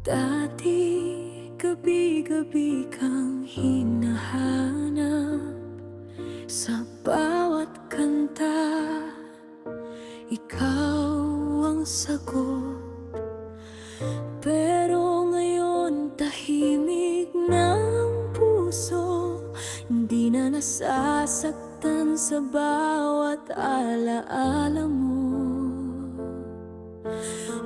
Dati, gabi-gabi kang hinahanap sa bawat kanta. Ikaw ang sagot. Pero ngayon tahimik na ang puso, hindi na nasasaktan sa bawat alaala mo.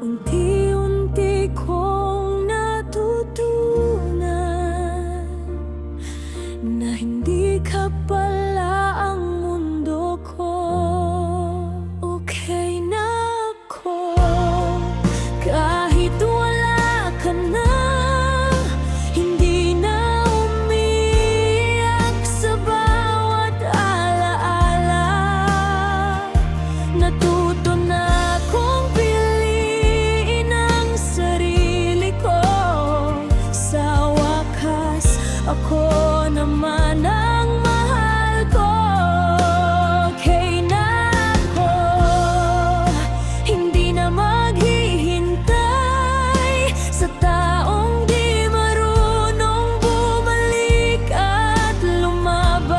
Unti-unti kong natutunan na hindi ka pala ang mundo ko. Okay na ako kahit wala ka na. Hindi na umiiyak sa bawat alaala. Natuto na akong piliin ang sarili ko. Sa wakas, ako naman ang mahal ko. Okay na ako, hindi na maghihintay sa taong di marunong bumalik at lumaban.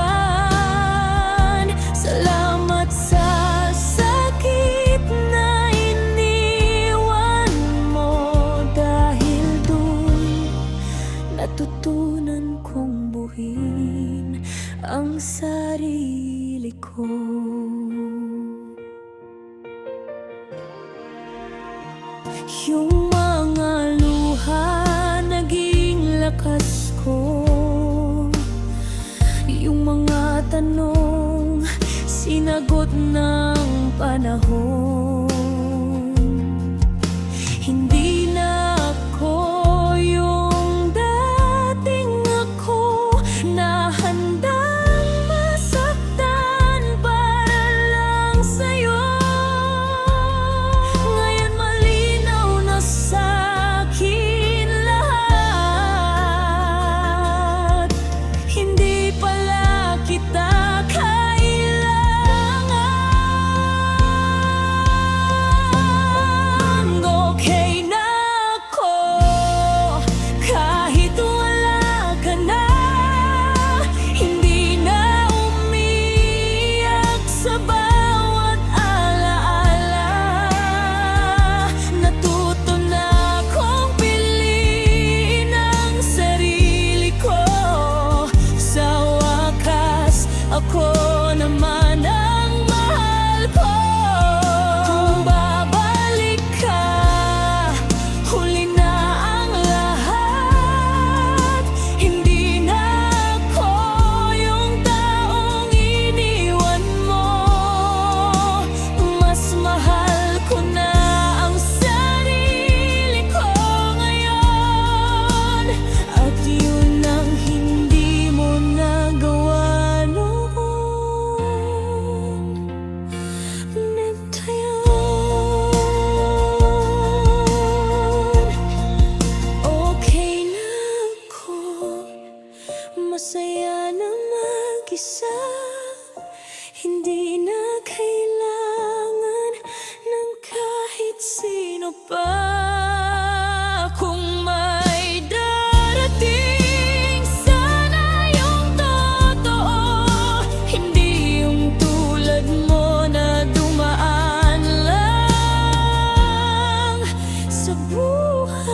Salamat sa sakit na iniwan mo, dahil dun natutunan kong buuin ang sarili ko. Yung mga luha naging lakas ko. Yung mga tanong sinagot ng panahon. Hindi na ako yung dating ako na handang masaktan para lang sa'yo. Ngayon malinaw na sa'kin lahat. Hindi pala kita kailangan. Okay na ako kahit wala ka na. Hindi na umiiyak sa bawat alaala. Natuto na akong piliin ang sarili ko. Sa wakas, ako naman ang mahal ko. Kung babalik ka, huli na ang lahat. Hindi na ako yung taong iniwan mo. Mas mahal ko na ang sarili ko ngayon. At yun ang hindi mo nagawa noon. Nagtayon. Okay na ako, masaya na mag-isa. Hindi na kailangan ng kahit sino pa. Kung may darating, sana yung totoo. Hindi yung tulad mo na dumaan lang sa buhay.